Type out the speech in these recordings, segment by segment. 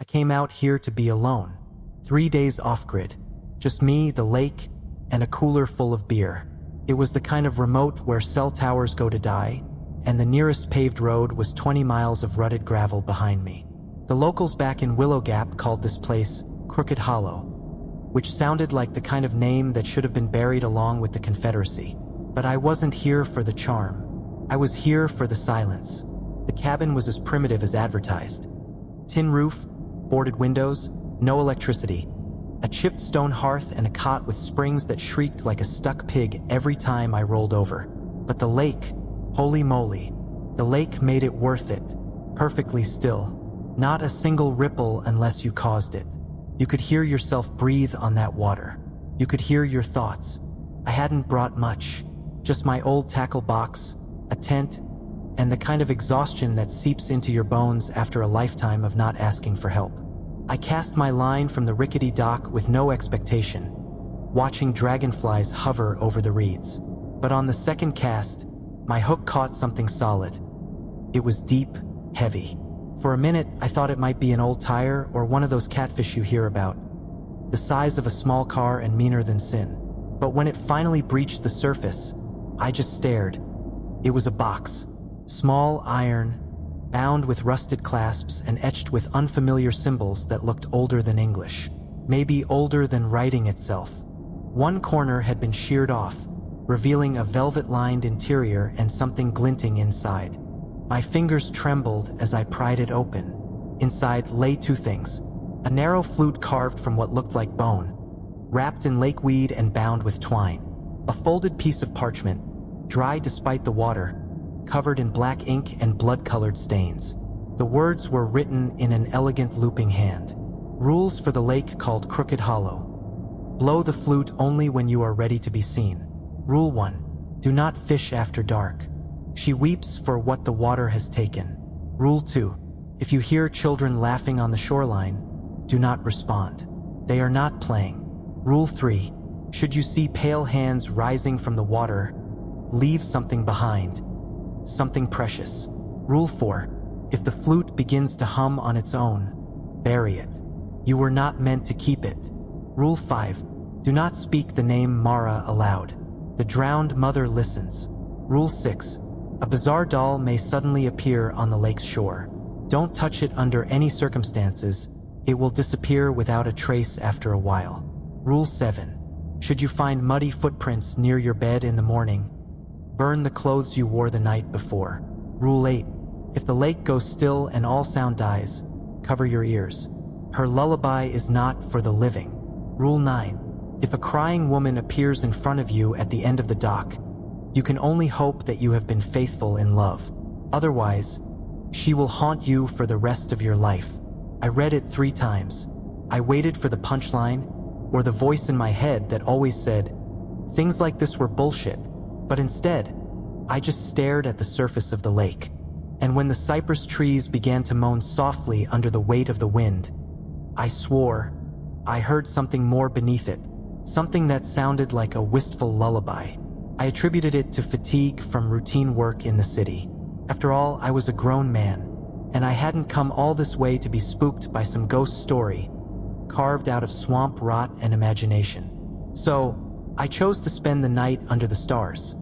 I came out here to be alone. 3 days off-grid. Just me, the lake, and a cooler full of beer. It was the kind of remote where cell towers go to die, and the nearest paved road was 20 miles of rutted gravel behind me. The locals back in Willow Gap called this place Crooked Hollow, which sounded like the kind of name that should have been buried along with the Confederacy. But I wasn't here for the charm. I was here for the silence. The cabin was as primitive as advertised. Tin roof, boarded windows, no electricity. A chipped stone hearth and a cot with springs that shrieked like a stuck pig every time I rolled over. But the lake, holy moly, the lake made it worth it. Perfectly still. Not a single ripple unless you caused it. You could hear yourself breathe on that water. You could hear your thoughts. I hadn't brought much. Just my old tackle box, a tent, and the kind of exhaustion that seeps into your bones after a lifetime of not asking for help. I cast my line from the rickety dock with no expectation, watching dragonflies hover over the reeds. But on the second cast, my hook caught something solid. It was deep, heavy. For a minute, I thought it might be an old tire or one of those catfish you hear about, the size of a small car and meaner than sin. But when it finally breached the surface, I just stared. It was a box, small iron, bound with rusted clasps and etched with unfamiliar symbols that looked older than English, maybe older than writing itself. One corner had been sheared off, revealing a velvet-lined interior and something glinting inside. My fingers trembled as I pried it open. Inside lay two things: a narrow flute carved from what looked like bone, wrapped in lakeweed and bound with twine, a folded piece of parchment, dry despite the water, covered in black ink and blood-colored stains. The words were written in an elegant looping hand. Rules for the lake called Crooked Hollow. Blow the flute only when you are ready to be seen. Rule 1. Do not fish after dark. She weeps for what the water has taken. Rule 2. If you hear children laughing on the shoreline, do not respond. They are not playing. Rule 3. Should you see pale hands rising from the water, leave something behind. Something precious. Rule 4. If the flute begins to hum on its own, bury it. You were not meant to keep it. Rule 5. Do not speak the name Mara aloud. The drowned mother listens. Rule 6. A bizarre doll may suddenly appear on the lake's shore. Don't touch it under any circumstances. It will disappear without a trace after a while. Rule 7. Should you find muddy footprints near your bed in the morning, burn the clothes you wore the night before. Rule 8. If the lake goes still and all sound dies, cover your ears. Her lullaby is not for the living. Rule 9. If a crying woman appears in front of you at the end of the dock, you can only hope that you have been faithful in love. Otherwise, she will haunt you for the rest of your life. I read it 3 times. I waited for the punchline, or the voice in my head that always said, things like this were bullshit. But instead, I just stared at the surface of the lake. And when the cypress trees began to moan softly under the weight of the wind, I swore I heard something more beneath it, something that sounded like a wistful lullaby. I attributed it to fatigue from routine work in the city. After all, I was a grown man, and I hadn't come all this way to be spooked by some ghost story carved out of swamp rot and imagination. So, I chose to spend the night under the stars,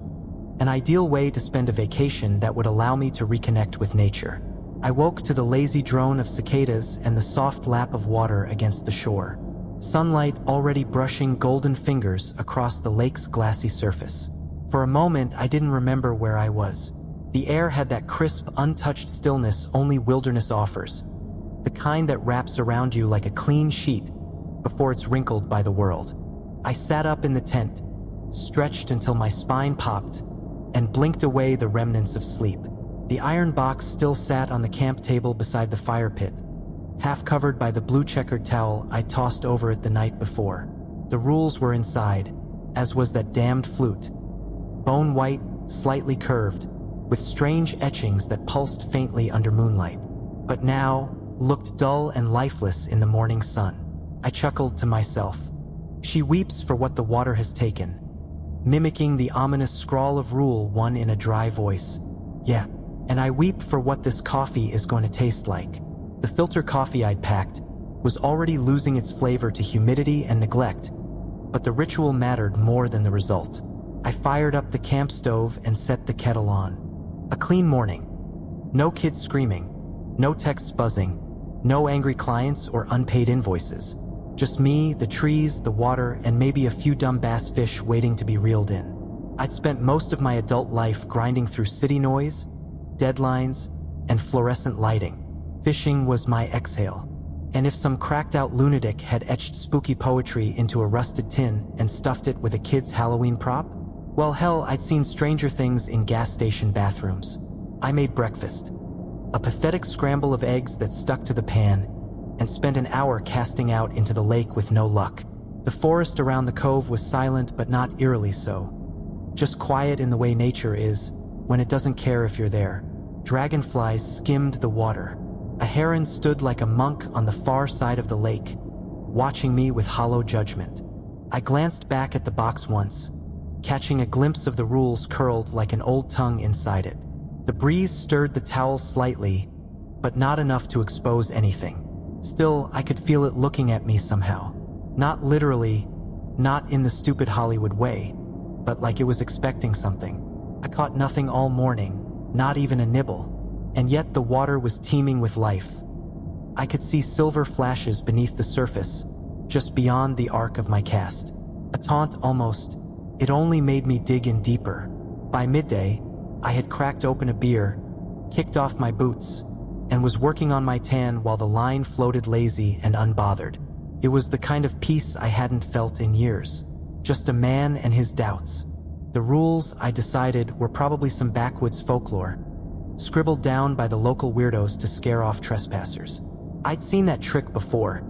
an ideal way to spend a vacation that would allow me to reconnect with nature. I woke to the lazy drone of cicadas and the soft lap of water against the shore, sunlight already brushing golden fingers across the lake's glassy surface. For a moment, I didn't remember where I was. The air had that crisp, untouched stillness only wilderness offers, the kind that wraps around you like a clean sheet before it's wrinkled by the world. I sat up in the tent, stretched until my spine popped, and blinked away the remnants of sleep. The iron box still sat on the camp table beside the fire pit, half covered by the blue checkered towel I tossed over it the night before. The rules were inside, as was that damned flute. Bone white, slightly curved, with strange etchings that pulsed faintly under moonlight, but now looked dull and lifeless in the morning sun. I chuckled to myself. She weeps for what the water has taken, mimicking the ominous scrawl of Rule 1 in a dry voice. And I weep for what this coffee is going to taste like. The filter coffee I'd packed, was already losing its flavor to humidity and neglect, but the ritual mattered more than the result. I fired up the camp stove and set the kettle on. A clean morning. No kids screaming, no texts buzzing, no angry clients or unpaid invoices. Just me, the trees, the water, and maybe a few dumb bass fish waiting to be reeled in. I'd spent most of my adult life grinding through city noise, deadlines, and fluorescent lighting. Fishing was my exhale. And if some cracked-out lunatic had etched spooky poetry into a rusted tin and stuffed it with a kid's Halloween prop, well, hell, I'd seen stranger things in gas station bathrooms. I made breakfast. A pathetic scramble of eggs that stuck to the pan, and spent an hour casting out into the lake with no luck. The forest around the cove was silent but not eerily so. Just quiet in the way nature is, when it doesn't care if you're there. Dragonflies skimmed the water. A heron stood like a monk on the far side of the lake, watching me with hollow judgment. I glanced back at the box once, catching a glimpse of the rules curled like an old tongue inside it. The breeze stirred the towel slightly, but not enough to expose anything. Still, I could feel it looking at me somehow. Not literally, not in the stupid Hollywood way, but like it was expecting something. I caught nothing all morning, not even a nibble, and yet the water was teeming with life. I could see silver flashes beneath the surface, just beyond the arc of my cast. A taunt almost. It only made me dig in deeper. By midday, I had cracked open a beer, kicked off my boots, and was working on my tan while the line floated lazy and unbothered. It was the kind of peace I hadn't felt in years. Just a man and his doubts. The rules, I decided, were probably some backwoods folklore, scribbled down by the local weirdos to scare off trespassers. I'd seen that trick before.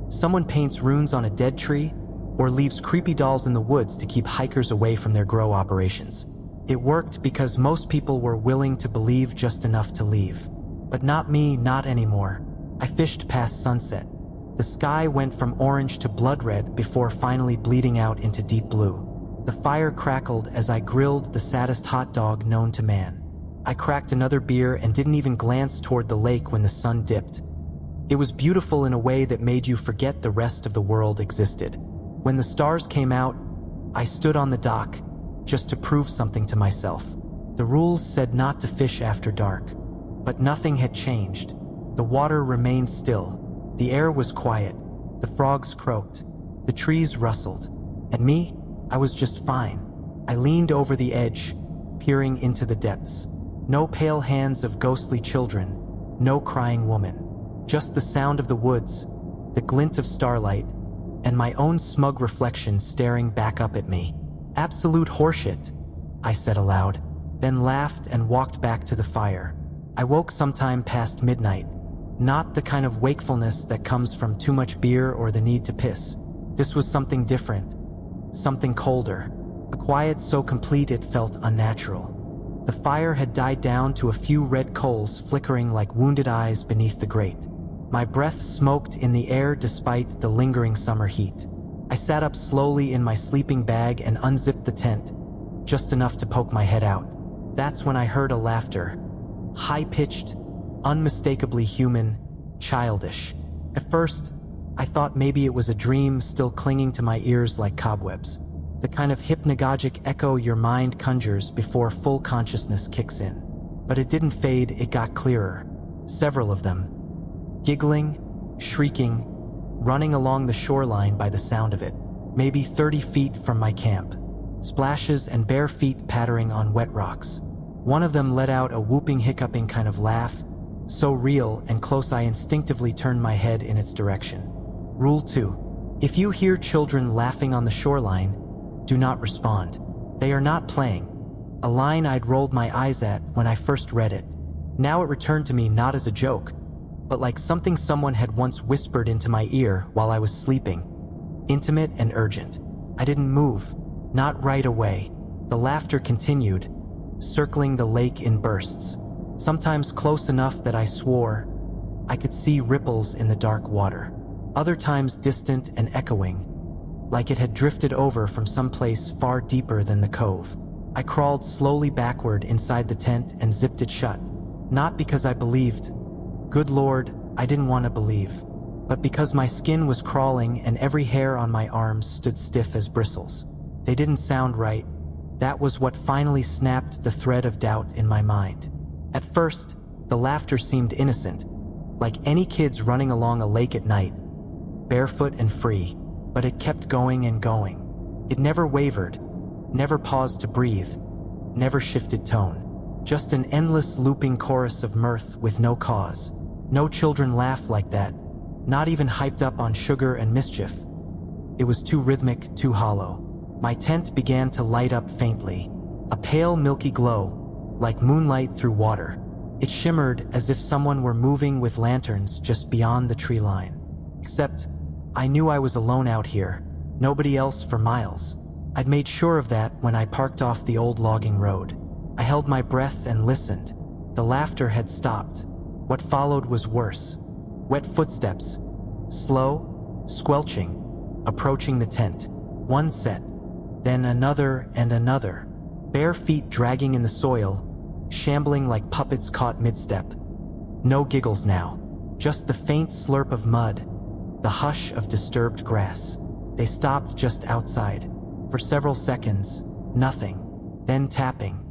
Someone paints runes on a dead tree, or leaves creepy dolls in the woods to keep hikers away from their grow operations. It worked because most people were willing to believe just enough to leave. But not me, not anymore. I fished past sunset. The sky went from orange to blood red before finally bleeding out into deep blue. The fire crackled as I grilled the saddest hot dog known to man. I cracked another beer and didn't even glance toward the lake when the sun dipped. It was beautiful in a way that made you forget the rest of the world existed. When the stars came out, I stood on the dock, just to prove something to myself. The rules said not to fish after dark. But nothing had changed. The water remained still. The air was quiet. The frogs croaked. The trees rustled. And me, I was just fine. I leaned over the edge, peering into the depths. No pale hands of ghostly children, no crying woman. Just the sound of the woods, the glint of starlight, and my own smug reflection staring back up at me. Absolute horseshit, I said aloud, then laughed and walked back to the fire. I woke sometime past midnight, not the kind of wakefulness that comes from too much beer or the need to piss. This was something different, something colder, a quiet so complete it felt unnatural. The fire had died down to a few red coals flickering like wounded eyes beneath the grate. My breath smoked in the air despite the lingering summer heat. I sat up slowly in my sleeping bag and unzipped the tent, just enough to poke my head out. That's when I heard a laughter. High-pitched, unmistakably human, childish. At first, I thought maybe it was a dream still clinging to my ears like cobwebs. The kind of hypnagogic echo your mind conjures before full consciousness kicks in. But it didn't fade, it got clearer. Several of them. Giggling, shrieking, running along the shoreline by the sound of it. Maybe 30 feet from my camp. Splashes and bare feet pattering on wet rocks. One of them let out a whooping, hiccuping kind of laugh, so real and close I instinctively turned my head in its direction. Rule 2. If you hear children laughing on the shoreline, do not respond. They are not playing. A line I'd rolled my eyes at when I first read it. Now it returned to me not as a joke, but like something someone had once whispered into my ear while I was sleeping. Intimate and urgent. I didn't move, not right away. The laughter continued, circling the lake in bursts, sometimes close enough that I swore I could see ripples in the dark water, other times distant and echoing, like it had drifted over from someplace far deeper than the cove. I crawled slowly backward inside the tent and zipped it shut, not because I believed. Good Lord, I didn't want to believe. but because my skin was crawling and every hair on my arms stood stiff as bristles. They didn't sound right. That was what finally snapped the thread of doubt in my mind. At first, the laughter seemed innocent, like any kids running along a lake at night, barefoot and free, but it kept going and going. It never wavered, never paused to breathe, never shifted tone. Just an endless looping chorus of mirth with no cause. No children laugh like that, not even hyped up on sugar and mischief. It was too rhythmic, too hollow. My tent began to light up faintly, a pale milky glow, like moonlight through water. It shimmered as if someone were moving with lanterns just beyond the tree line. Except, I knew I was alone out here, nobody else for miles. I'd made sure of that when I parked off the old logging road. I held my breath and listened. The laughter had stopped. What followed was worse. Wet footsteps, slow, squelching, approaching the tent. One set, then another and another. Bare feet dragging in the soil, shambling like puppets caught mid-step. No giggles now, just the faint slurp of mud, the hush of disturbed grass. They stopped just outside. For several seconds, nothing. Then tapping.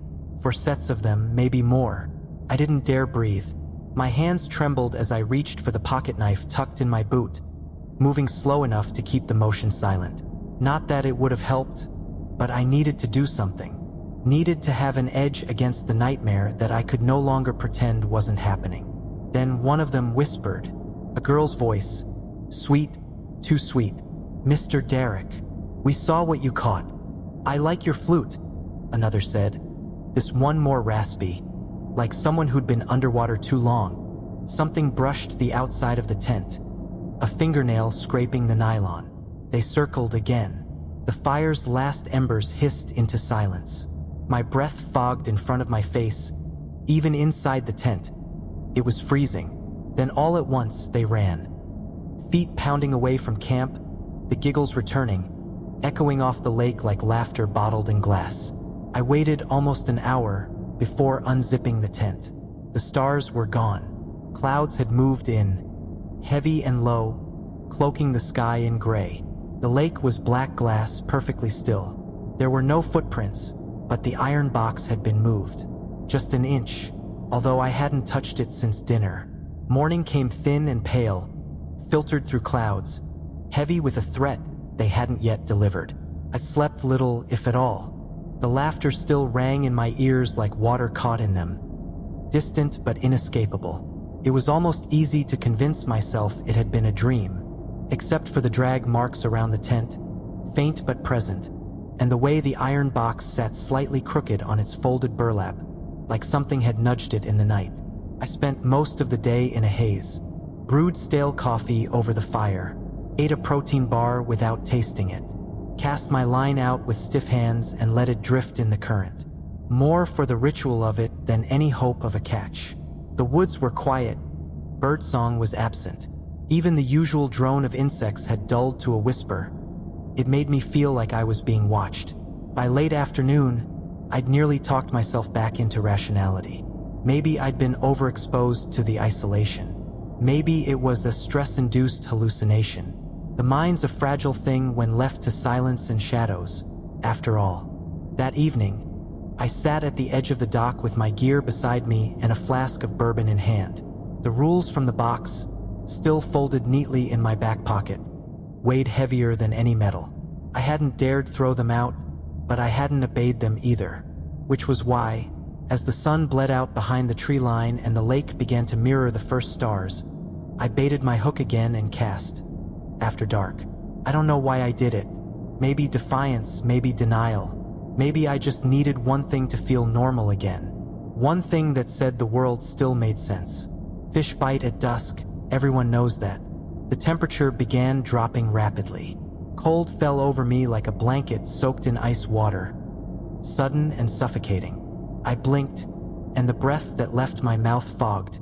For sets of them, maybe more. I didn't dare breathe. My hands trembled as I reached for the pocket knife tucked in my boot, moving slow enough to keep the motion silent. Not that it would have helped, but I needed to do something. Needed to have an edge against the nightmare that I could no longer pretend wasn't happening. Then one of them whispered, a girl's voice. Sweet, too sweet. Mr. Derek, we saw what you caught. I like your flute, another said. This one more raspy, like someone who'd been underwater too long. Something brushed the outside of the tent, a fingernail scraping the nylon. They circled again. The fire's last embers hissed into silence. My breath fogged in front of my face, even inside the tent. It was freezing. Then all at once they ran. Feet pounding away from camp, the giggles returning, echoing off the lake like laughter bottled in glass. I waited almost an hour before unzipping the tent. The stars were gone. Clouds had moved in, heavy and low, cloaking the sky in gray. The lake was black glass, perfectly still. There were no footprints, but the iron box had been moved. Just an inch, although I hadn't touched it since dinner. Morning came thin and pale, filtered through clouds, heavy with a threat they hadn't yet delivered. I slept little, if at all. The laughter still rang in my ears like water caught in them, distant but inescapable. It was almost easy to convince myself it had been a dream, except for the drag marks around the tent, faint but present, and the way the iron box sat slightly crooked on its folded burlap, like something had nudged it in the night. I spent most of the day in a haze, brewed stale coffee over the fire, ate a protein bar without tasting it, cast my line out with stiff hands and let it drift in the current. More for the ritual of it than any hope of a catch. The woods were quiet. Birdsong was absent. Even the usual drone of insects had dulled to a whisper. It made me feel like I was being watched. By late afternoon, I'd nearly talked myself back into rationality. Maybe I'd been overexposed to the isolation. Maybe it was a stress-induced hallucination. The mind's a fragile thing when left to silence and shadows, after all. That evening, I sat at the edge of the dock with my gear beside me and a flask of bourbon in hand. The rules from the box, still folded neatly in my back pocket, weighed heavier than any metal. I hadn't dared throw them out, but I hadn't obeyed them either. Which was why, as the sun bled out behind the tree line and the lake began to mirror the first stars, I baited my hook again and cast. After dark. I don't know why I did it. Maybe defiance, maybe denial. Maybe I just needed one thing to feel normal again. One thing that said the world still made sense. Fish bite at dusk, everyone knows that. The temperature began dropping rapidly. Cold fell over me like a blanket soaked in ice water. Sudden and suffocating. I blinked, and the breath that left my mouth fogged,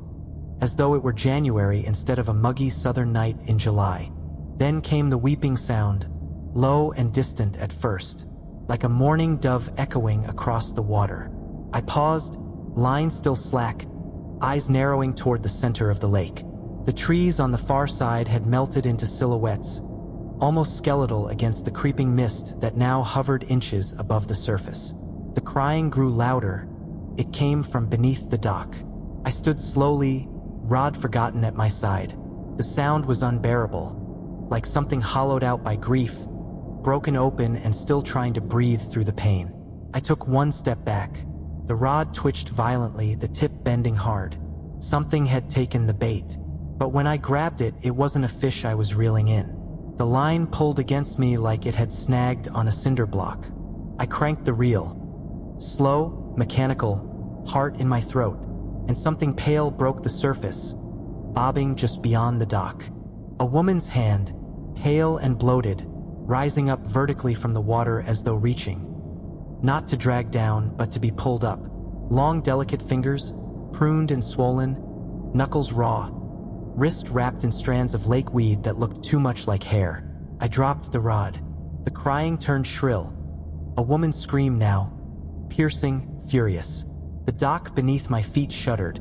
as though it were January instead of a muggy southern night in July. Then came the weeping sound, low and distant at first, like a mourning dove echoing across the water. I paused, line still slack, eyes narrowing toward the center of the lake. The trees on the far side had melted into silhouettes, almost skeletal against the creeping mist that now hovered inches above the surface. The crying grew louder. It came from beneath the dock. I stood slowly, rod forgotten at my side. The sound was unbearable, like something hollowed out by grief, broken open and still trying to breathe through the pain. I took one step back. The rod twitched violently, the tip bending hard. Something had taken the bait. But when I grabbed it, it wasn't a fish I was reeling in. The line pulled against me like it had snagged on a cinder block. I cranked the reel. Slow, mechanical, heart in my throat, and something pale broke the surface, bobbing just beyond the dock. A woman's hand, pale and bloated, rising up vertically from the water as though reaching. Not to drag down, but to be pulled up. Long, delicate fingers, pruned and swollen, knuckles raw, wrist wrapped in strands of lake weed that looked too much like hair. I dropped the rod. The crying turned shrill. A woman's scream now, piercing, furious. The dock beneath my feet shuddered,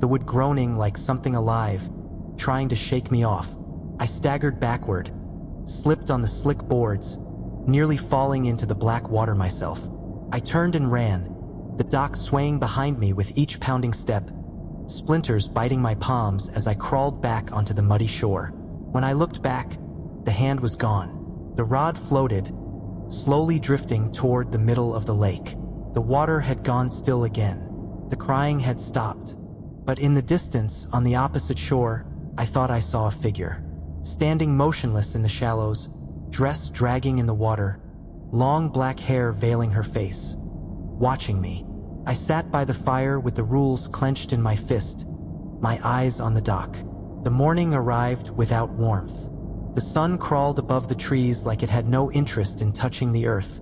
the wood groaning like something alive, trying to shake me off. I staggered backward, slipped on the slick boards, nearly falling into the black water myself. I turned and ran, the dock swaying behind me with each pounding step, splinters biting my palms as I crawled back onto the muddy shore. When I looked back, the hand was gone. The rod floated, slowly drifting toward the middle of the lake. The water had gone still again. The crying had stopped. But in the distance, on the opposite shore, I thought I saw a figure. Standing motionless in the shallows, dress dragging in the water, long black hair veiling her face. Watching me. I sat by the fire with the rules clenched in my fist, my eyes on the dock. The morning arrived without warmth. The sun crawled above the trees like it had no interest in touching the earth,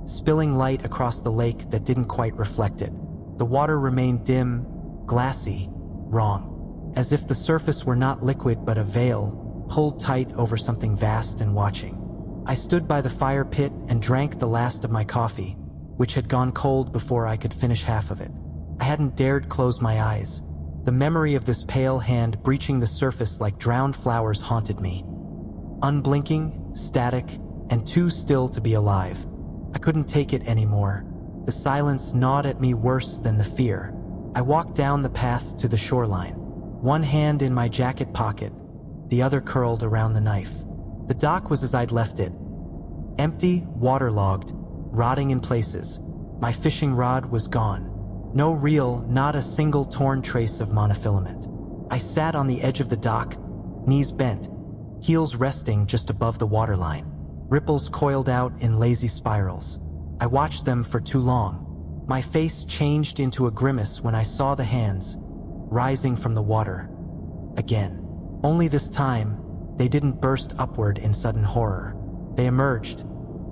spilling light across the lake that didn't quite reflect it. The water remained dim, glassy, wrong, as if the surface were not liquid but a veil, pulled tight over something vast and watching. I stood by the fire pit and drank the last of my coffee, which had gone cold before I could finish half of it. I hadn't dared close my eyes. The memory of this pale hand breaching the surface like drowned flowers haunted me. Unblinking, static, and too still to be alive. I couldn't take it anymore. The silence gnawed at me worse than the fear. I walked down the path to the shoreline, one hand in my jacket pocket, the other curled around the knife. The dock was as I'd left it. Empty, waterlogged, rotting in places. My fishing rod was gone. No reel, not a single torn trace of monofilament. I sat on the edge of the dock, knees bent, heels resting just above the waterline. Ripples coiled out in lazy spirals. I watched them for too long. My face changed into a grimace when I saw the hands, rising from the water. Again. Only this time, they didn't burst upward in sudden horror. They emerged.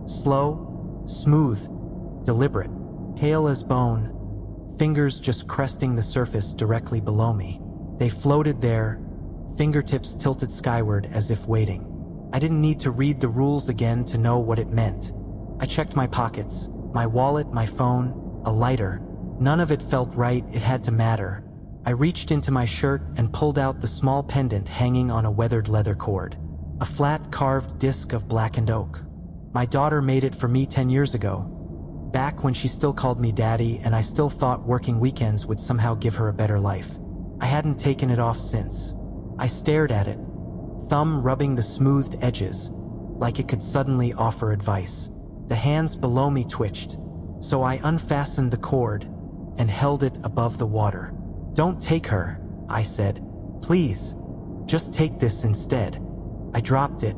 Slow, smooth, deliberate, pale as bone, fingers just cresting the surface directly below me. They floated there, fingertips tilted skyward as if waiting. I didn't need to read the rules again to know what it meant. I checked my pockets, my wallet, my phone, a lighter. None of it felt right, it had to matter. I reached into my shirt and pulled out the small pendant hanging on a weathered leather cord. A flat carved disc of blackened oak. My daughter made it for me 10 years ago. Back when she still called me daddy and I still thought working weekends would somehow give her a better life. I hadn't taken it off since. I stared at it, thumb rubbing the smoothed edges, like it could suddenly offer advice. The hands below me twitched, so I unfastened the cord and held it above the water. "Don't take her," I said. "Please, just take this instead." I dropped it.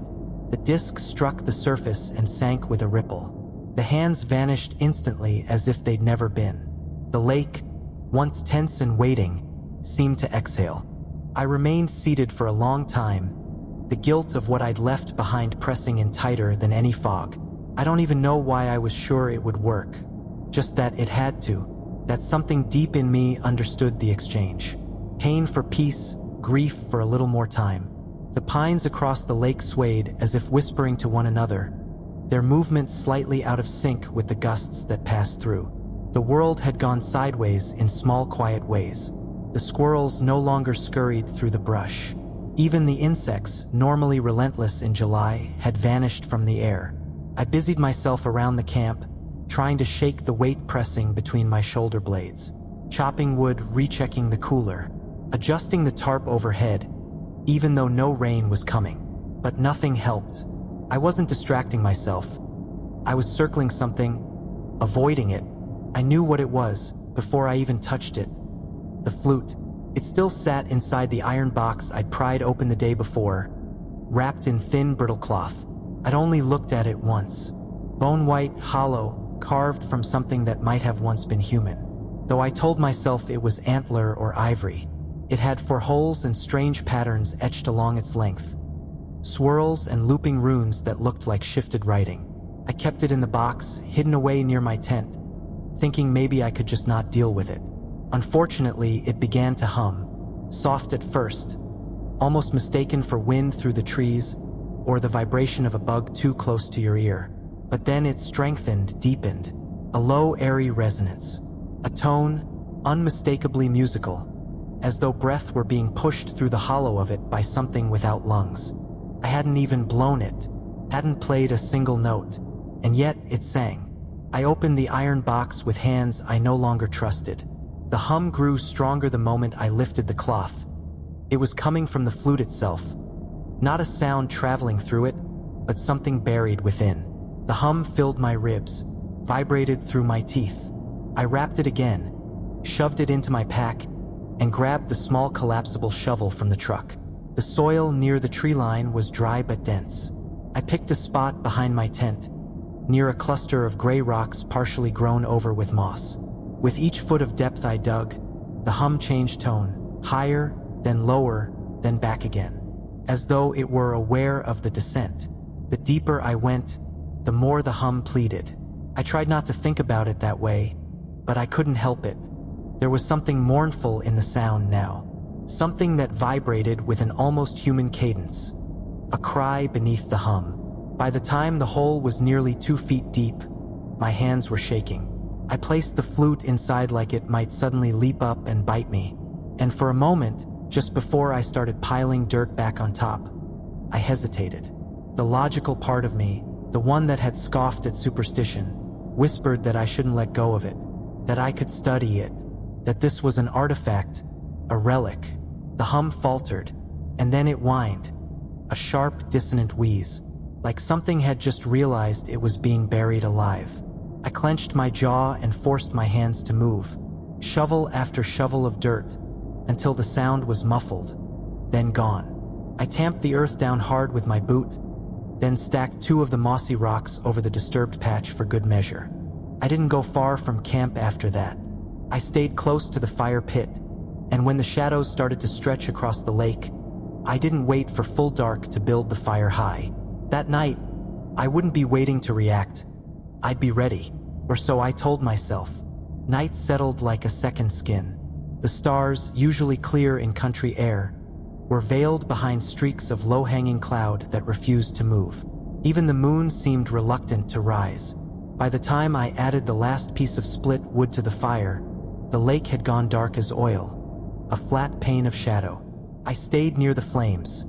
The disc struck the surface and sank with a ripple. The hands vanished instantly as if they'd never been. The lake, once tense and waiting, seemed to exhale. I remained seated for a long time, the guilt of what I'd left behind pressing in tighter than any fog. I don't even know why I was sure it would work, just that it had to, that something deep in me understood the exchange. Pain for peace, grief for a little more time. The pines across the lake swayed as if whispering to one another, their movements slightly out of sync with the gusts that passed through. The world had gone sideways in small, quiet ways. The squirrels no longer scurried through the brush. Even the insects, normally relentless in July, had vanished from the air. I busied myself around the camp, trying to shake the weight pressing between my shoulder blades. Chopping wood, rechecking the cooler, adjusting the tarp overhead, even though no rain was coming. But nothing helped. I wasn't distracting myself. I was circling something, avoiding it. I knew what it was, before I even touched it. The flute. It still sat inside the iron box I'd pried open the day before, wrapped in thin, brittle cloth. I'd only looked at it once. Bone-white, hollow, carved from something that might have once been human. Though I told myself it was antler or ivory. It had 4 holes and strange patterns etched along its length. Swirls and looping runes that looked like shifted writing. I kept it in the box, hidden away near my tent, thinking maybe I could just not deal with it. Unfortunately, it began to hum, soft at first, almost mistaken for wind through the trees or the vibration of a bug too close to your ear. But then it strengthened, deepened, a low, airy resonance, a tone unmistakably musical, as though breath were being pushed through the hollow of it by something without lungs. I hadn't even blown it, hadn't played a single note, and yet it sang. I opened the iron box with hands I no longer trusted. The hum grew stronger the moment I lifted the cloth. It was coming from the flute itself. Not a sound traveling through it, but something buried within. The hum filled my ribs, vibrated through my teeth. I wrapped it again, shoved it into my pack, and grabbed the small collapsible shovel from the truck. The soil near the tree line was dry but dense. I picked a spot behind my tent, near a cluster of gray rocks partially grown over with moss. With each foot of depth I dug, the hum changed tone, higher, then lower, then back again, as though it were aware of the descent. The deeper I went, the more the hum pleaded. I tried not to think about it that way, but I couldn't help it. There was something mournful in the sound now, something that vibrated with an almost human cadence, a cry beneath the hum. By the time the hole was nearly 2 feet deep, my hands were shaking. I placed the flute inside like it might suddenly leap up and bite me, and for a moment, just before I started piling dirt back on top, I hesitated. The logical part of me, the one that had scoffed at superstition, whispered that I shouldn't let go of it, that I could study it, that this was an artifact, a relic. The hum faltered, and then it whined, a sharp, dissonant wheeze, like something had just realized it was being buried alive. I clenched my jaw and forced my hands to move, shovel after shovel of dirt, until the sound was muffled, then gone. I tamped the earth down hard with my boot, then stacked 2 of the mossy rocks over the disturbed patch for good measure. I didn't go far from camp after that. I stayed close to the fire pit, and when the shadows started to stretch across the lake, I didn't wait for full dark to build the fire high. That night, I wouldn't be waiting to react. I'd be ready, or so I told myself. Night settled like a second skin. The stars, usually clear in country air, were veiled behind streaks of low-hanging cloud that refused to move. Even the moon seemed reluctant to rise. By the time I added the last piece of split wood to the fire, the lake had gone dark as oil, a flat pane of shadow. I stayed near the flames,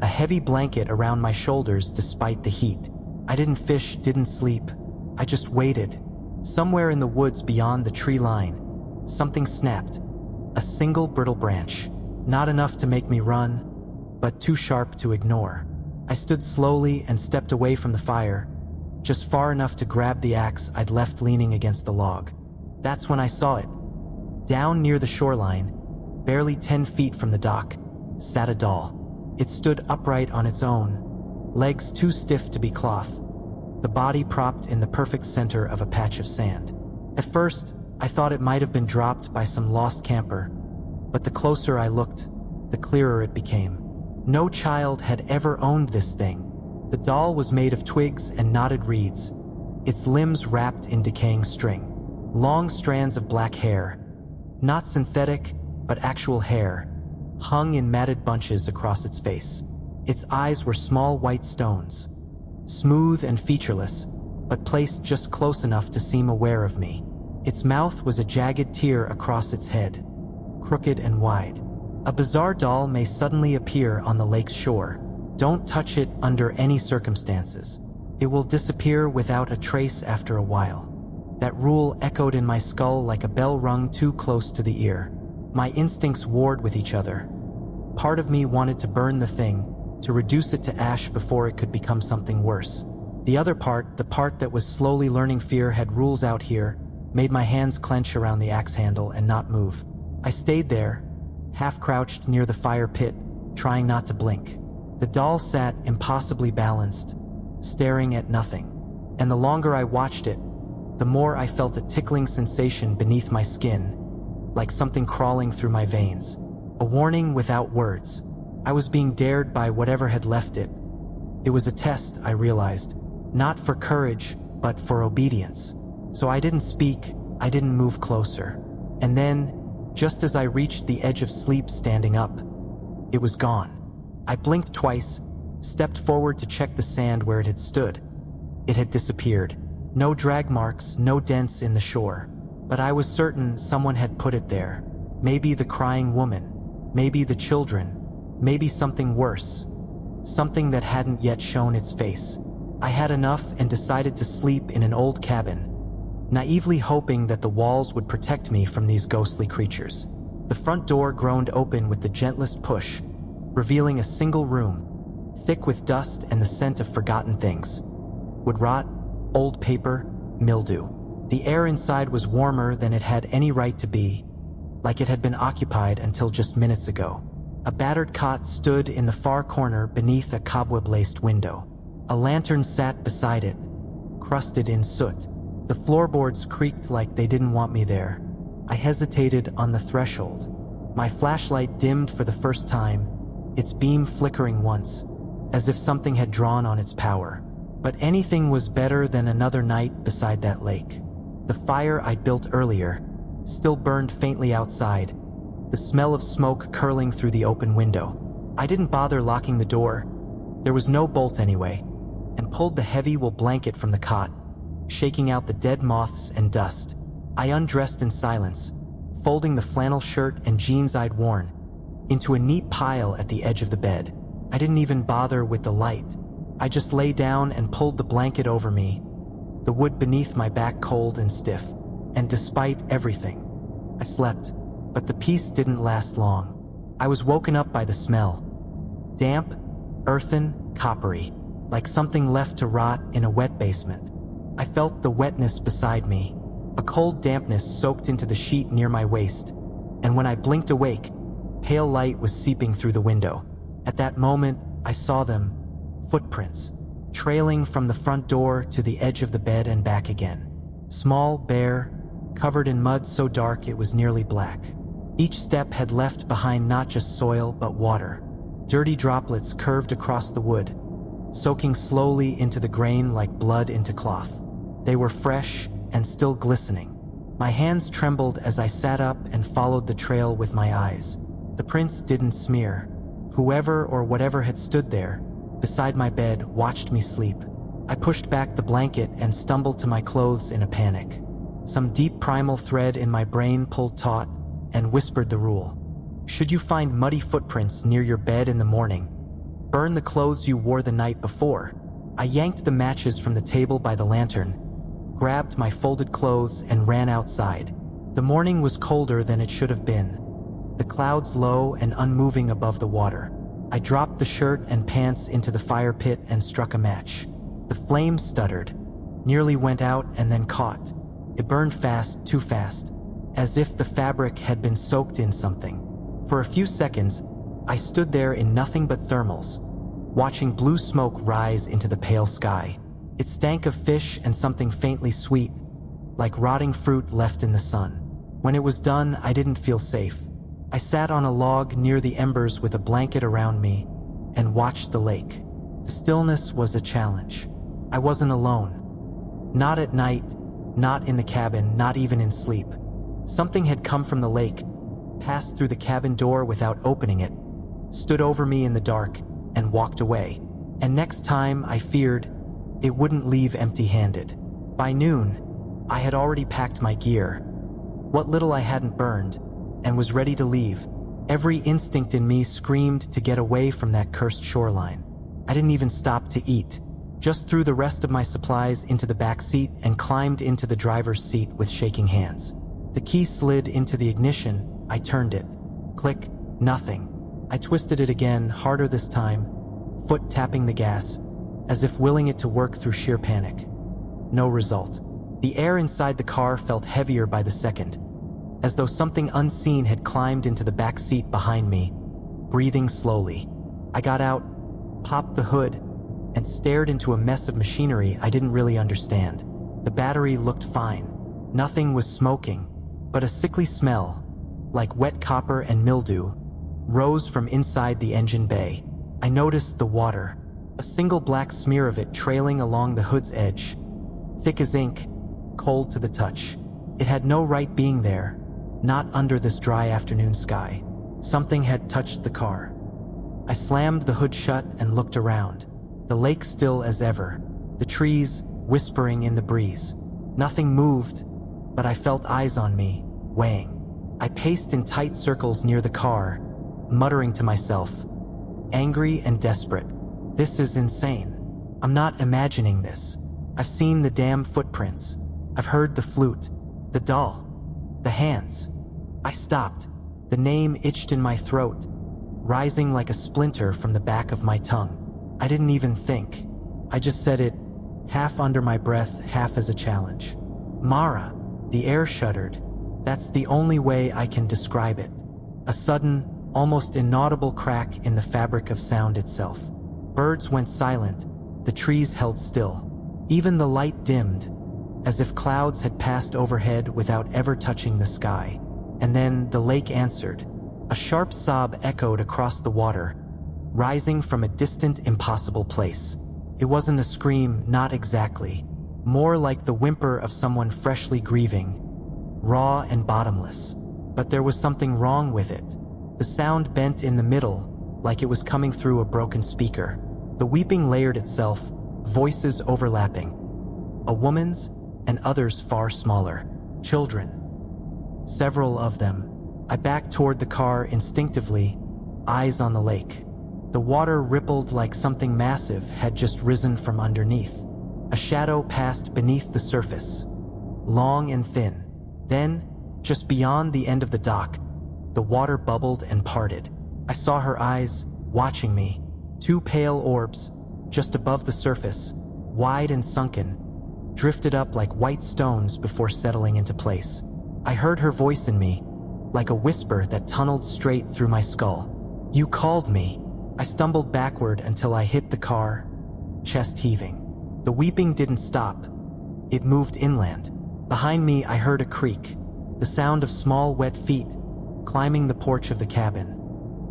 a heavy blanket around my shoulders despite the heat. I didn't fish, didn't sleep. I just waited. Somewhere in the woods beyond the tree line, something snapped. A single brittle branch. Not enough to make me run, but too sharp to ignore. I stood slowly and stepped away from the fire, just far enough to grab the axe I'd left leaning against the log. That's when I saw it. Down near the shoreline, barely 10 feet from the dock, sat a doll. It stood upright on its own, legs too stiff to be cloth, the body propped in the perfect center of a patch of sand. At first, I thought it might have been dropped by some lost camper, but the closer I looked, the clearer it became. No child had ever owned this thing. The doll was made of twigs and knotted reeds, its limbs wrapped in decaying string. Long strands of black hair, not synthetic, but actual hair, hung in matted bunches across its face. Its eyes were small white stones, smooth and featureless, but placed just close enough to seem aware of me. Its mouth was a jagged tear across its head, crooked and wide. A bizarre doll may suddenly appear on the lake's shore. Don't touch it under any circumstances. It will disappear without a trace after a while. That rule echoed in my skull like a bell rung too close to the ear. My instincts warred with each other. Part of me wanted to burn the thing, to reduce it to ash before it could become something worse. The other part, the part that was slowly learning fear had rules out here, made my hands clench around the axe handle and not move. I stayed there, half crouched near the fire pit, trying not to blink. The doll sat impossibly balanced, staring at nothing. And the longer I watched it, the more I felt a tickling sensation beneath my skin, like something crawling through my veins. A warning without words. I was being dared by whatever had left it. It was a test, I realized, not for courage, but for obedience. So I didn't speak, I didn't move closer. And then, just as I reached the edge of sleep standing up, it was gone. I blinked twice, stepped forward to check the sand where it had stood. It had disappeared. No drag marks, no dents in the shore. But I was certain someone had put it there. Maybe the crying woman. Maybe the children. Maybe something worse. Something that hadn't yet shown its face. I had enough and decided to sleep in an old cabin, naively hoping that the walls would protect me from these ghostly creatures. The front door groaned open with the gentlest push, revealing a single room, thick with dust and the scent of forgotten things. Wood rot, old paper, mildew. The air inside was warmer than it had any right to be, like it had been occupied until just minutes ago. A battered cot stood in the far corner beneath a cobweb-laced window. A lantern sat beside it, crusted in soot. The floorboards creaked like they didn't want me there. I hesitated on the threshold. My flashlight dimmed for the first time, its beam flickering once, as if something had drawn on its power. But anything was better than another night beside that lake. The fire I'd built earlier still burned faintly outside, the smell of smoke curling through the open window. I didn't bother locking the door. There was no bolt anyway, and pulled the heavy wool blanket from the cot, shaking out the dead moths and dust. I undressed in silence, folding the flannel shirt and jeans I'd worn into a neat pile at the edge of the bed. I didn't even bother with the light. I just lay down and pulled the blanket over me, the wood beneath my back cold and stiff. And despite everything, I slept. But the peace didn't last long. I was woken up by the smell. Damp, earthen, coppery, like something left to rot in a wet basement. I felt the wetness beside me, a cold dampness soaked into the sheet near my waist, and when I blinked awake, pale light was seeping through the window. At that moment, I saw them, footprints, trailing from the front door to the edge of the bed and back again. Small, bare, covered in mud so dark it was nearly black. Each step had left behind not just soil but water. Dirty droplets curved across the wood, soaking slowly into the grain like blood into cloth. They were fresh and still glistening. My hands trembled as I sat up and followed the trail with my eyes. The prints didn't smear. Whoever or whatever had stood there, beside my bed, watched me sleep. I pushed back the blanket and stumbled to my clothes in a panic. Some deep primal thread in my brain pulled taut and whispered the rule. Should you find muddy footprints near your bed in the morning, burn the clothes you wore the night before. I yanked the matches from the table by the lantern, grabbed my folded clothes and ran outside. The morning was colder than it should have been, the clouds low and unmoving above the water. I dropped the shirt and pants into the fire pit and struck a match. The flame stuttered, nearly went out and then caught. It burned fast, too fast, as if the fabric had been soaked in something. For a few seconds, I stood there in nothing but thermals, watching blue smoke rise into the pale sky. It stank of fish and something faintly sweet, like rotting fruit left in the sun. When it was done, I didn't feel safe. I sat on a log near the embers with a blanket around me and watched the lake. The stillness was a challenge. I wasn't alone. Not at night, not in the cabin, not even in sleep. Something had come from the lake, passed through the cabin door without opening it, stood over me in the dark, and walked away. And next time, I feared, it wouldn't leave empty-handed. By noon, I had already packed my gear, what little I hadn't burned, and was ready to leave, Every instinct in me screamed to get away from that cursed shoreline. I didn't even stop to eat. Just threw the rest of my supplies into the back seat and climbed into the driver's seat with shaking hands. The key slid into the ignition. I turned it. Click, nothing. I twisted it again, harder this time, foot tapping the gas, as if willing it to work through sheer panic. No result. The air inside the car felt heavier by the second, as though something unseen had climbed into the back seat behind me, breathing slowly. I got out, popped the hood, and stared into a mess of machinery I didn't really understand. The battery looked fine. Nothing was smoking, but a sickly smell, like wet copper and mildew, rose from inside the engine bay. I noticed the water, a single black smear of it trailing along the hood's edge, thick as ink, cold to the touch. It had no right being there, not under this dry afternoon sky. Something had touched the car. I slammed the hood shut and looked around. The lake still as ever, the trees whispering in the breeze. Nothing moved, but I felt eyes on me, weighing. I paced in tight circles near the car, muttering to myself, angry and desperate. This is insane. I'm not imagining this. I've seen the damn footprints. I've heard the flute, the doll, the hands. I stopped. The name itched in my throat, rising like a splinter from the back of my tongue. I didn't even think. I just said it, half under my breath, half as a challenge. Mara. The air shuddered. That's the only way I can describe it. A sudden, almost inaudible crack in the fabric of sound itself. Birds went silent. The trees held still. Even the light dimmed, as if clouds had passed overhead without ever touching the sky. And then the lake answered. A sharp sob echoed across the water, rising from a distant, impossible place. It wasn't a scream, not exactly. More like the whimper of someone freshly grieving, raw and bottomless. But there was something wrong with it. The sound bent in the middle, like it was coming through a broken speaker. The weeping layered itself, voices overlapping. A woman's and others far smaller. Children. Several of them. I backed toward the car instinctively, eyes on the lake. The water rippled like something massive had just risen from underneath. A shadow passed beneath the surface, long and thin. Then, just beyond the end of the dock, the water bubbled and parted. I saw her eyes, watching me. Two pale orbs, just above the surface, wide and sunken, drifted up like white stones before settling into place. I heard her voice in me, like a whisper that tunneled straight through my skull. You called me. I stumbled backward until I hit the car, chest heaving. The weeping didn't stop. It moved inland. Behind me, I heard a creak, the sound of small wet feet climbing the porch of the cabin.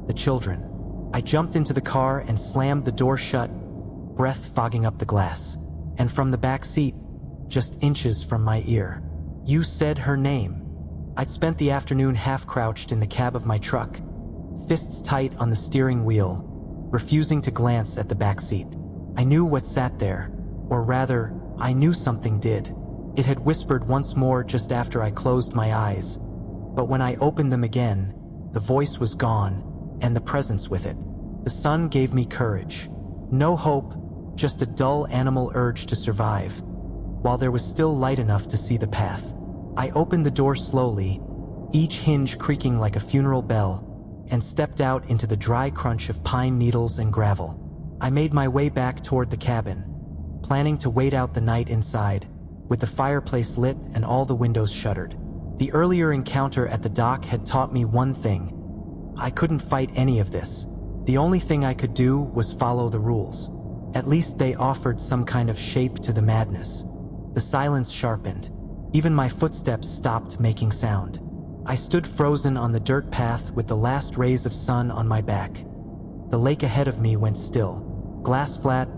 The children. I jumped into the car and slammed the door shut, breath fogging up the glass. And from the back seat, just inches from my ear, you said her name. I'd spent the afternoon half-crouched in the cab of my truck, fists tight on the steering wheel, refusing to glance at the back seat. I knew what sat there, or rather, I knew something did. It had whispered once more just after I closed my eyes, but when I opened them again, the voice was gone, and the presence with it. The sun gave me courage. No hope, just a dull animal urge to survive, while there was still light enough to see the path. I opened the door slowly, each hinge creaking like a funeral bell, and stepped out into the dry crunch of pine needles and gravel. I made my way back toward the cabin, planning to wait out the night inside, with the fireplace lit and all the windows shuttered. The earlier encounter at the dock had taught me one thing. I couldn't fight any of this. The only thing I could do was follow the rules. At least they offered some kind of shape to the madness. The silence sharpened. Even my footsteps stopped making sound. I stood frozen on the dirt path with the last rays of sun on my back. The lake ahead of me went still. Glass flat,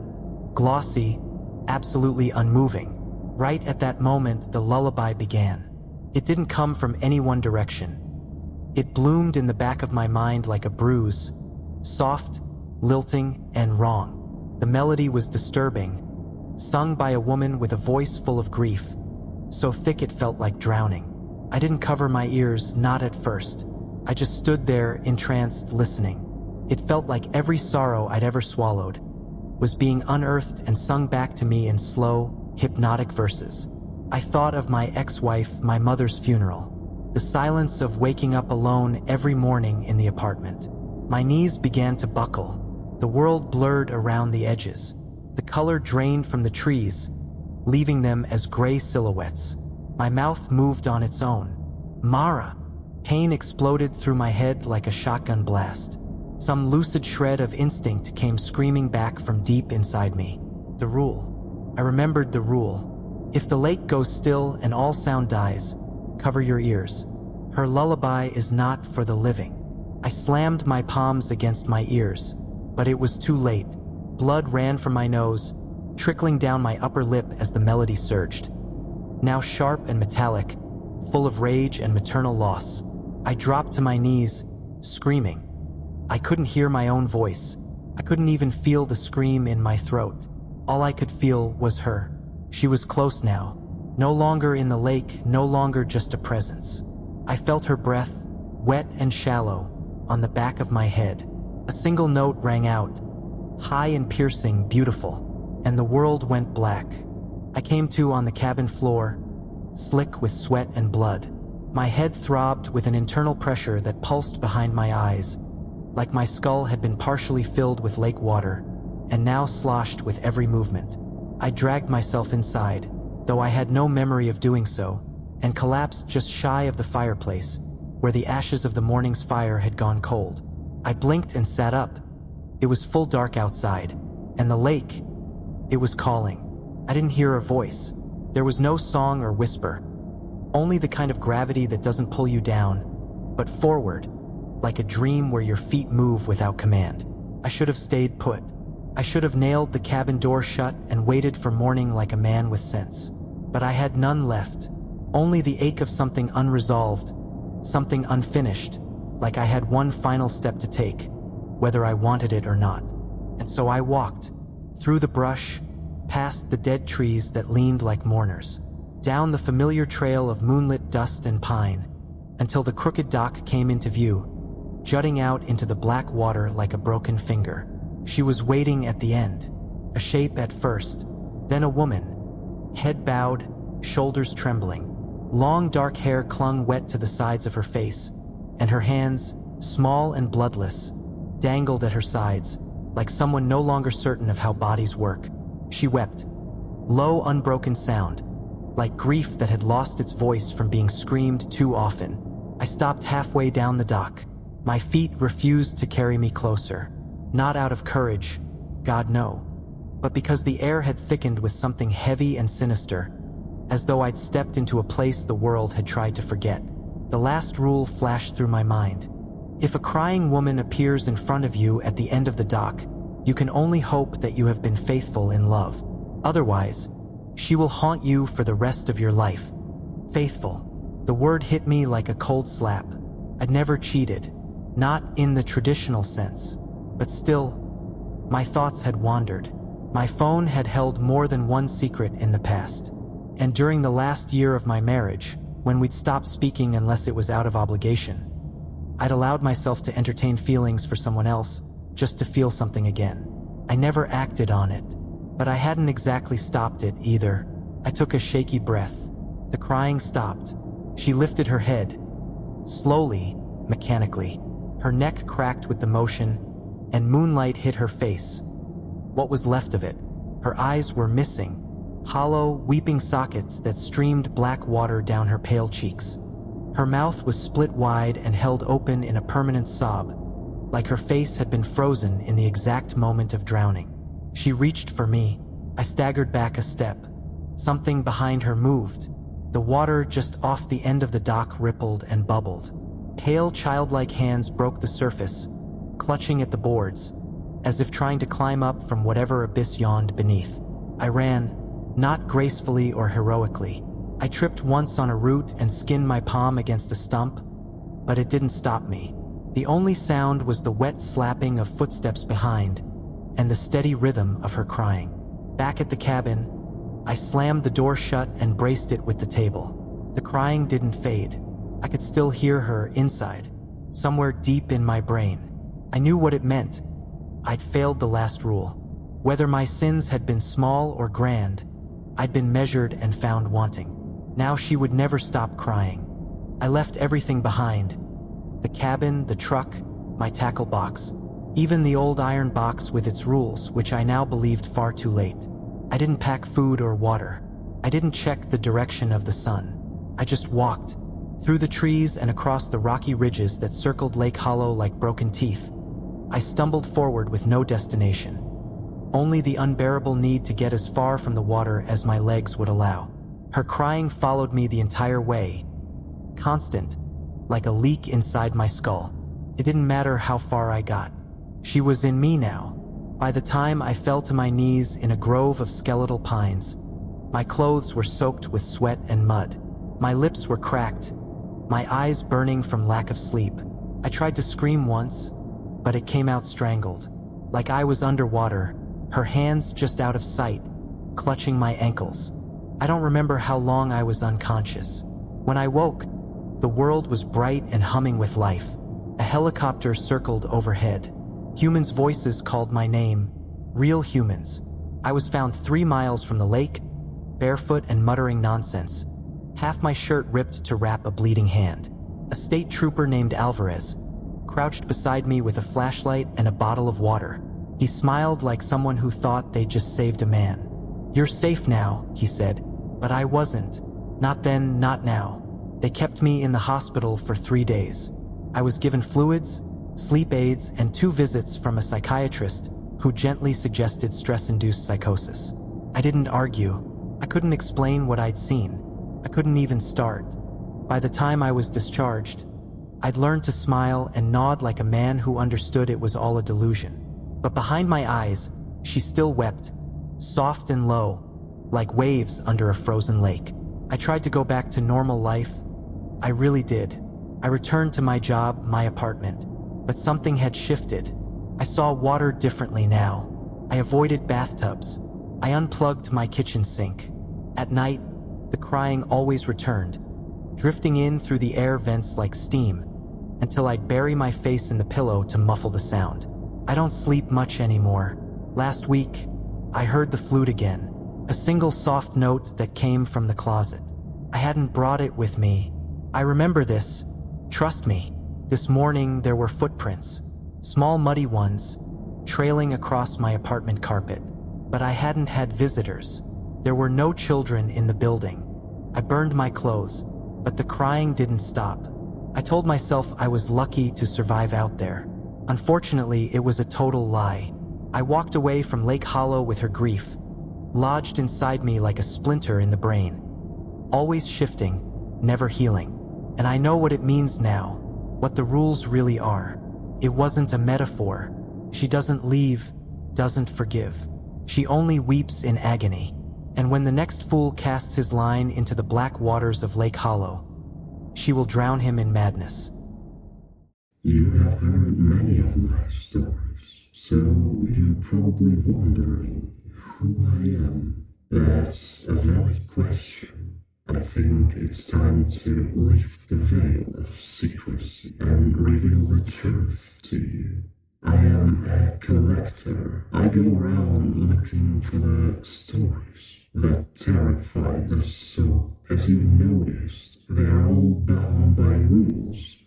glossy, absolutely unmoving. Right at that moment, the lullaby began. It didn't come from any one direction. It bloomed in the back of my mind like a bruise, soft, lilting, and wrong. The melody was disturbing, sung by a woman with a voice full of grief, so thick it felt like drowning. I didn't cover my ears, not at first. I just stood there, entranced, listening. It felt like every sorrow I'd ever swallowed was being unearthed and sung back to me in slow, hypnotic verses. I thought of my ex-wife, my mother's funeral, the silence of waking up alone every morning in the apartment. My knees began to buckle. The world blurred around the edges. The color drained from the trees, leaving them as gray silhouettes. My mouth moved on its own. Mara! Pain exploded through my head like a shotgun blast. Some lucid shred of instinct came screaming back from deep inside me. The rule. I remembered the rule. If the lake goes still and all sound dies, cover your ears. Her lullaby is not for the living. I slammed my palms against my ears, but it was too late. Blood ran from my nose, trickling down my upper lip as the melody surged. Now sharp and metallic, full of rage and maternal loss. I dropped to my knees, screaming. I couldn't hear my own voice. I couldn't even feel the scream in my throat. All I could feel was her. She was close now. No longer in the lake, no longer just a presence. I felt her breath, wet and shallow, on the back of my head. A single note rang out, high and piercing, beautiful, and the world went black. I came to on the cabin floor, slick with sweat and blood. My head throbbed with an internal pressure that pulsed behind my eyes, like my skull had been partially filled with lake water, and now sloshed with every movement. I dragged myself inside, though I had no memory of doing so, and collapsed just shy of the fireplace, where the ashes of the morning's fire had gone cold. I blinked and sat up. It was full dark outside, and the lake, it was calling. I didn't hear a voice. There was no song or whisper, only the kind of gravity that doesn't pull you down, but forward, like a dream where your feet move without command. I should have stayed put. I should have nailed the cabin door shut and waited for morning like a man with sense. But I had none left, only the ache of something unresolved, something unfinished, like I had one final step to take, whether I wanted it or not. And so I walked, through the brush, past the dead trees that leaned like mourners, down the familiar trail of moonlit dust and pine, until the crooked dock came into view, jutting out into the black water like a broken finger. She was waiting at the end, a shape at first, then a woman, head bowed, shoulders trembling. Long dark hair clung wet to the sides of her face, and her hands, small and bloodless, dangled at her sides, like someone no longer certain of how bodies work. She wept, low, unbroken sound, like grief that had lost its voice from being screamed too often. I stopped halfway down the dock. My feet refused to carry me closer, not out of courage, God no, but because the air had thickened with something heavy and sinister, as though I'd stepped into a place the world had tried to forget. The last rule flashed through my mind. If a crying woman appears in front of you at the end of the dock, you can only hope that you have been faithful in love. Otherwise, she will haunt you for the rest of your life. Faithful. The word hit me like a cold slap. I'd never cheated, not in the traditional sense, but still, my thoughts had wandered. My phone had held more than one secret in the past. And during the last year of my marriage, when we'd stopped speaking unless it was out of obligation, I'd allowed myself to entertain feelings for someone else, just to feel something again. I never acted on it, but I hadn't exactly stopped it either. I took a shaky breath. The crying stopped. She lifted her head, slowly, mechanically. Her neck cracked with the motion, and moonlight hit her face. What was left of it? Her eyes were missing, hollow, weeping sockets that streamed black water down her pale cheeks. Her mouth was split wide and held open in a permanent sob, like her face had been frozen in the exact moment of drowning. She reached for me. I staggered back a step. Something behind her moved. The water just off the end of the dock rippled and bubbled. Pale, childlike hands broke the surface, clutching at the boards, as if trying to climb up from whatever abyss yawned beneath. I ran, not gracefully or heroically. I tripped once on a root and skinned my palm against a stump, but it didn't stop me. The only sound was the wet slapping of footsteps behind, and the steady rhythm of her crying. Back at the cabin, I slammed the door shut and braced it with the table. The crying didn't fade. I could still hear her inside, somewhere deep in my brain. I knew what it meant. I'd failed the last rule. Whether my sins had been small or grand, I'd been measured and found wanting. Now she would never stop crying. I left everything behind. The cabin, the truck, my tackle box, even the old iron box with its rules, which I now believed far too late. I didn't pack food or water. I didn't check the direction of the sun. I just walked, through the trees and across the rocky ridges that circled Lake Hollow like broken teeth. I stumbled forward with no destination. Only the unbearable need to get as far from the water as my legs would allow. Her crying followed me the entire way, constant, like a leak inside my skull. It didn't matter how far I got. She was in me now. By the time I fell to my knees in a grove of skeletal pines, my clothes were soaked with sweat and mud. My lips were cracked, my eyes burning from lack of sleep. I tried to scream once, but it came out strangled, like I was underwater, her hands just out of sight, clutching my ankles. I don't remember how long I was unconscious. When I woke, the world was bright and humming with life. A helicopter circled overhead. Humans' voices called my name, real humans. I was found 3 miles from the lake, barefoot and muttering nonsense, half my shirt ripped to wrap a bleeding hand. A state trooper named Alvarez crouched beside me with a flashlight and a bottle of water. He smiled like someone who thought they'd just saved a man. "You're safe now," he said, but I wasn't. Not then, not now. They kept me in the hospital for 3 days. I was given fluids, sleep aids, and 2 visits from a psychiatrist who gently suggested stress-induced psychosis. I didn't argue. I couldn't explain what I'd seen. I couldn't even start. By the time I was discharged, I'd learned to smile and nod like a man who understood it was all a delusion. But behind my eyes, she still wept, soft and low, like waves under a frozen lake. I tried to go back to normal life. I really did. I returned to my job, my apartment. But something had shifted. I saw water differently now. I avoided bathtubs. I unplugged my kitchen sink. At night, the crying always returned, drifting in through the air vents like steam, until I'd bury my face in the pillow to muffle the sound. I don't sleep much anymore. Last week, I heard the flute again, a single soft note that came from the closet. I hadn't brought it with me. I remember this. Trust me. This morning there were footprints, small muddy ones, trailing across my apartment carpet. But I hadn't had visitors. There were no children in the building. I burned my clothes, but the crying didn't stop. I told myself I was lucky to survive out there. Unfortunately, it was a total lie. I walked away from Lake Hollow with her grief, lodged inside me like a splinter in the brain. Always shifting, never healing. And I know what it means now, what the rules really are. It wasn't a metaphor. She doesn't leave, doesn't forgive. She only weeps in agony. And when the next fool casts his line into the black waters of Lake Hollow, she will drown him in madness. You have heard many of my stories, so you're probably wondering who I am. That's a valid question. I think it's time to lift the veil of secrecy and reveal the truth to you. I am a collector. I go around looking for the stories that terrify the soul. As you noticed, they are all bound by rules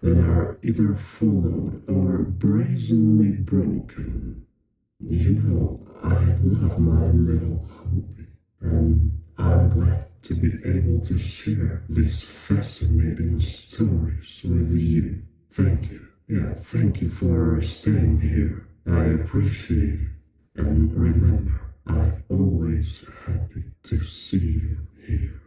that are either followed or brazenly broken. You know, I love my little hobby, and I'm glad to be able to share these fascinating stories with you. Thank you. Yeah, thank you for staying here. I appreciate it. And remember, I'm always happy to see you here.